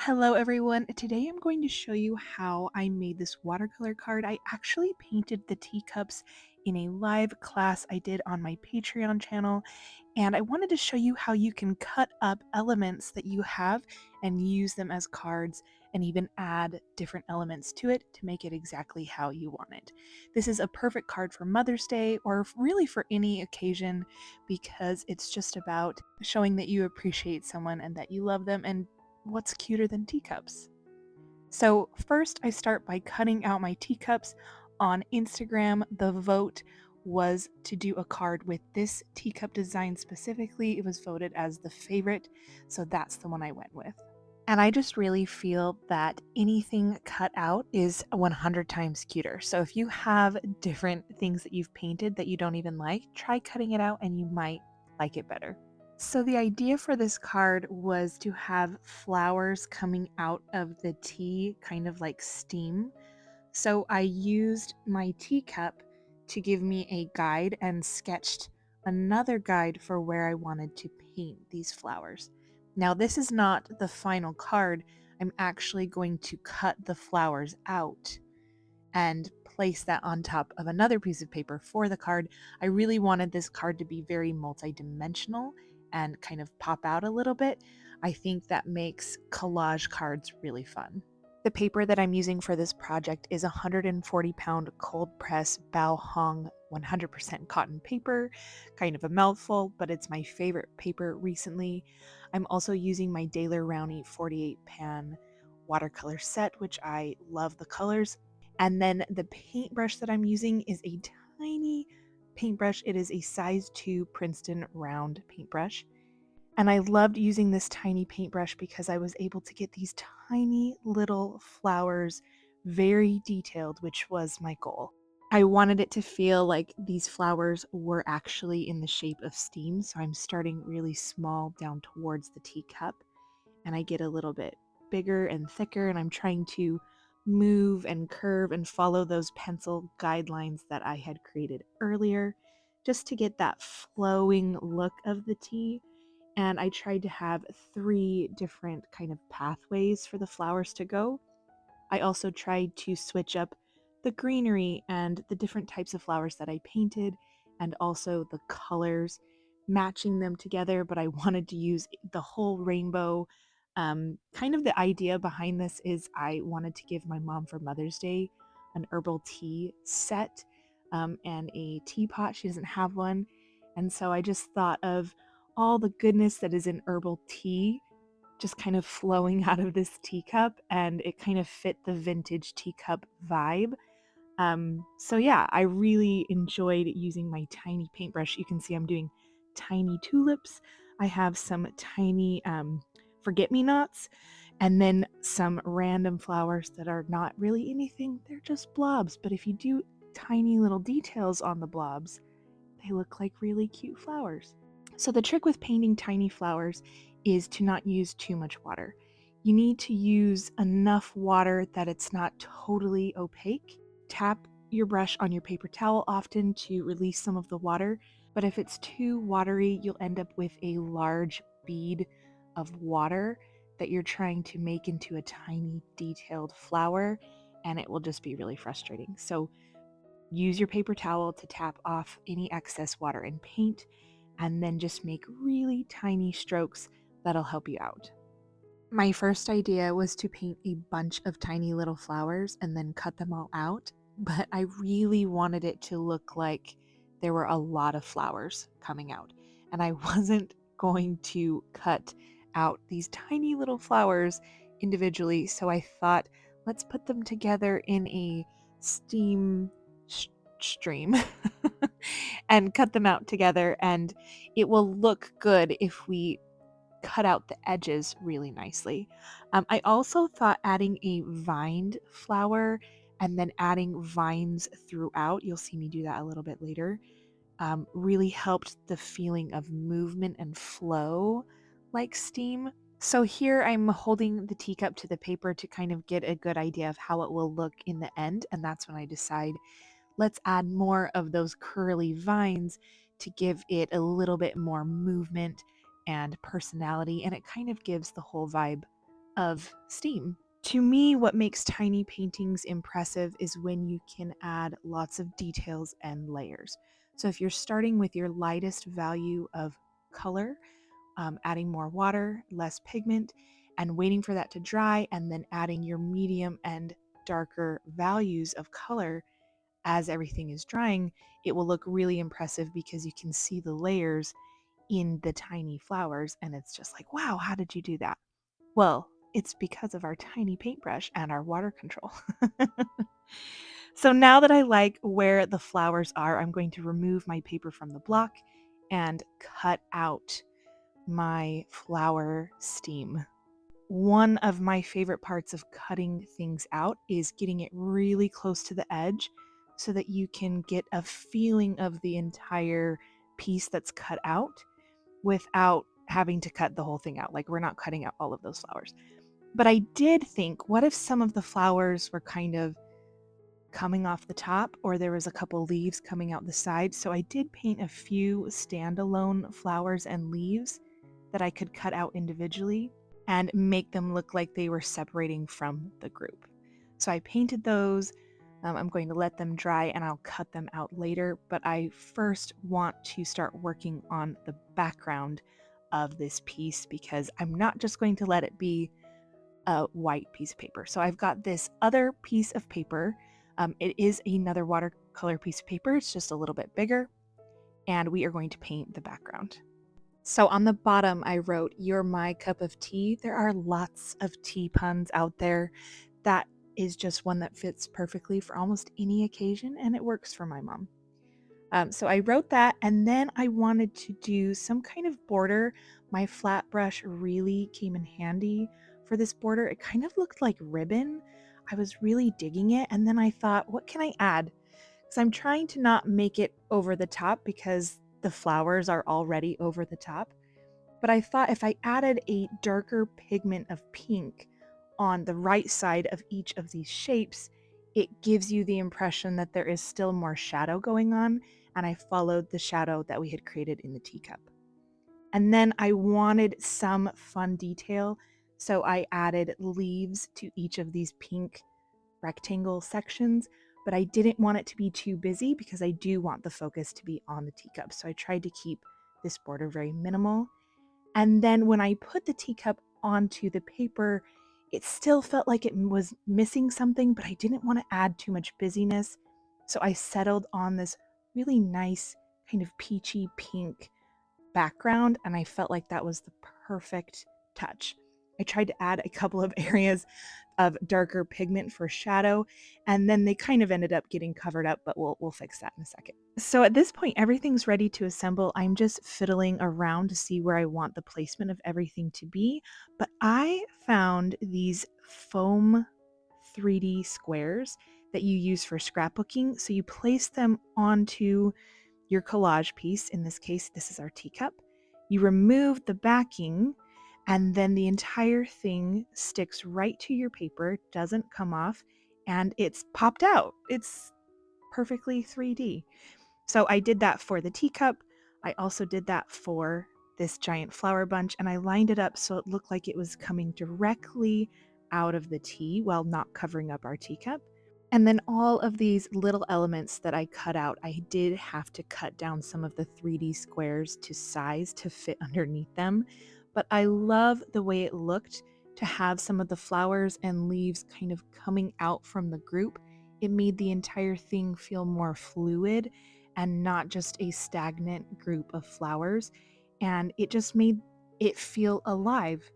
Hello everyone. Today I'm going to show you how I made this watercolor card. I actually painted the teacups in a live class I did on my Patreon channel, and I wanted to show you how you can cut up elements that you have and use them as cards and even add different elements to it to make it exactly how you want it. This is a perfect card for Mother's Day or really for any occasion because it's just about showing that you appreciate someone and that you love them, and what's cuter than teacups? So, first, I start by cutting out my teacups. On Instagram, the vote was to do a card with this teacup design specifically. It was voted as the favorite, so that's the one I went with. And I just really feel that anything cut out is 100 times cuter. So if you have different things that you've painted that you don't even like, try cutting it out and you might like it better. So the idea for this card was to have flowers coming out of the tea, kind of like steam. So I used my teacup to give me a guide and sketched another guide for where I wanted to paint these flowers. Now, this is not the final card. I'm actually going to cut the flowers out and place that on top of another piece of paper for the card. I really wanted this card to be very multidimensional and kind of pop out a little bit. I think that makes collage cards really fun. The paper that I'm using for this project is 140-pound cold press Baohong 100% cotton paper. Kind of a mouthful, but it's my favorite paper recently. I'm also using my Daler Rowny 48 pan watercolor set, which I love the colors. And then the paintbrush that I'm using is a tiny paintbrush. It is a size 2 Princeton round paintbrush. And I loved using this tiny paintbrush because I was able to get these tiny little flowers very detailed, which was my goal. I wanted it to feel like these flowers were actually in the shape of steam, so I'm starting really small down towards the teacup, and I get a little bit bigger and thicker, and I'm trying to move and curve and follow those pencil guidelines that I had created earlier just to get that flowing look of the tea. And I tried to have 3 different kind of pathways for the flowers to go. I also tried to switch up the greenery and the different types of flowers that I painted, and also the colors, matching them together, but I wanted to use the whole rainbow. Kind of the idea behind this is I wanted to give my mom for Mother's Day an herbal tea set, and a teapot. She doesn't have one. And so I just thought of all the goodness that is in herbal tea just kind of flowing out of this teacup, and it kind of fit the vintage teacup vibe. So yeah, I really enjoyed using my tiny paintbrush. You can see I'm doing tiny tulips. I have some tiny forget-me-nots, and then some random flowers that are not really anything. They're just blobs, but if you do tiny little details on the blobs, they look like really cute flowers. So the trick with painting tiny flowers is to not use too much water. You need to use enough water that it's not totally opaque. Tap your brush on your paper towel often to release some of the water, but if it's too watery, you'll end up with a large bead of water that you're trying to make into a tiny detailed flower, and it will just be really frustrating. So use your paper towel to tap off any excess water and paint, and then just make really tiny strokes that'll help you out. My first idea was to paint a bunch of tiny little flowers and then cut them all out, but I really wanted it to look like there were a lot of flowers coming out, and I wasn't going to cut out these tiny little flowers individually, so I thought, let's put them together in a steam stream and cut them out together, and it will look good if we cut out the edges really nicely. I also thought adding a vined flower and then adding vines throughout, you'll see me do that a little bit later, really helped the feeling of movement and flow like steam. So here I'm holding the teacup to the paper to kind of get a good idea of how it will look in the end, and that's when I decide let's add more of those curly vines to give it a little bit more movement and personality, and it kind of gives the whole vibe of steam. To me, what makes tiny paintings impressive is when you can add lots of details and layers. So if you're starting with your lightest value of color, adding more water, less pigment, and waiting for that to dry, and then adding your medium and darker values of color as everything is drying, it will look really impressive because you can see the layers in the tiny flowers, and it's just like, wow, how did you do that? Well, it's because of our tiny paintbrush and our water control. So now that I like where the flowers are, I'm going to remove my paper from the block and cut out my flower steam. One of my favorite parts of cutting things out is getting it really close to the edge so that you can get a feeling of the entire piece that's cut out without having to cut the whole thing out. Like, we're not cutting out all of those flowers. But I did think, what if some of the flowers were kind of coming off the top, or there was a couple leaves coming out the side? So I did paint a few standalone flowers and leaves that I could cut out individually and make them look like they were separating from the group. So I painted those. I'm going to let them dry and I'll cut them out later, but I first want to start working on the background of this piece because I'm not just going to let it be a white piece of paper. So I've got this other piece of paper. It is another watercolor piece of paper. It's just a little bit bigger, and we are going to paint the background. So on the bottom, I wrote, "You're my cup of tea." There are lots of tea puns out there. That is just one that fits perfectly for almost any occasion, and it works for my mom. So I wrote that, and then I wanted to do some kind of border. My flat brush really came in handy for this border. It kind of looked like ribbon. I was really digging it, and then I thought, what can I add? Because I'm trying to not make it over the top because the flowers are already over the top. But I thought if I added a darker pigment of pink on the right side of each of these shapes, it gives you the impression that there is still more shadow going on, and I followed the shadow that we had created in the teacup. And then I wanted some fun detail, so I added leaves to each of these pink rectangle sections, but I didn't want it to be too busy because I do want the focus to be on the teacup. So I tried to keep this border very minimal. And then when I put the teacup onto the paper, it still felt like it was missing something, but I didn't want to add too much busyness. So I settled on this really nice kind of peachy pink background, and I felt like that was the perfect touch. I tried to add a couple of areas of darker pigment for shadow, and then they kind of ended up getting covered up, but we'll fix that in a second. So at this point, everything's ready to assemble. I'm just fiddling around to see where I want the placement of everything to be, but I found these foam 3D squares that you use for scrapbooking. So you place them onto your collage piece. In this case, this is our teacup. You remove the backing, and then the entire thing sticks right to your paper, doesn't come off, and it's popped out. It's perfectly 3D. So I did that for the teacup. I also did that for this giant flower bunch, and I lined it up so it looked like it was coming directly out of the tea while not covering up our teacup. And then all of these little elements that I cut out, I did have to cut down some of the 3D squares to size to fit underneath them. But I love the way it looked to have some of the flowers and leaves kind of coming out from the group. It made the entire thing feel more fluid and not just a stagnant group of flowers. And it just made it feel alive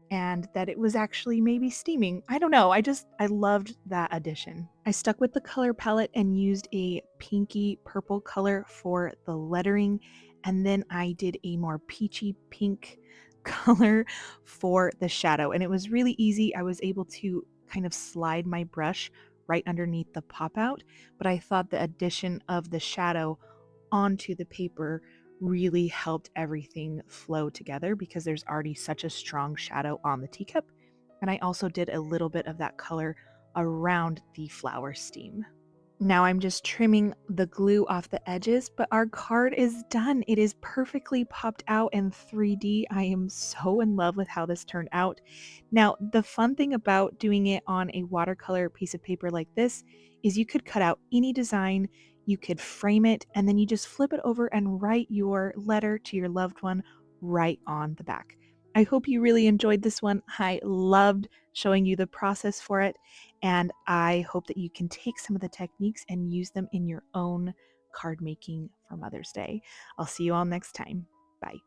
and that it was actually maybe steaming. I don't know. I loved that addition. I stuck with the color palette and used a pinky purple color for the lettering, and then I did a more peachy pink color for the shadow. And it was really easy. I was able to kind of slide my brush right underneath the pop out, but I thought the addition of the shadow onto the paper really helped everything flow together because there's already such a strong shadow on the teacup. And I also did a little bit of that color around the flower steam. Now I'm just trimming the glue off the edges, but our card is done. It is perfectly popped out in 3D. I am so in love with how this turned out. Now, the fun thing about doing it on a watercolor piece of paper like this is you could cut out any design, you could frame it, and then you just flip it over and write your letter to your loved one right on the back. I hope you really enjoyed this one. I loved showing you the process for it. And I hope that you can take some of the techniques and use them in your own card making for Mother's Day. I'll see you all next time. Bye.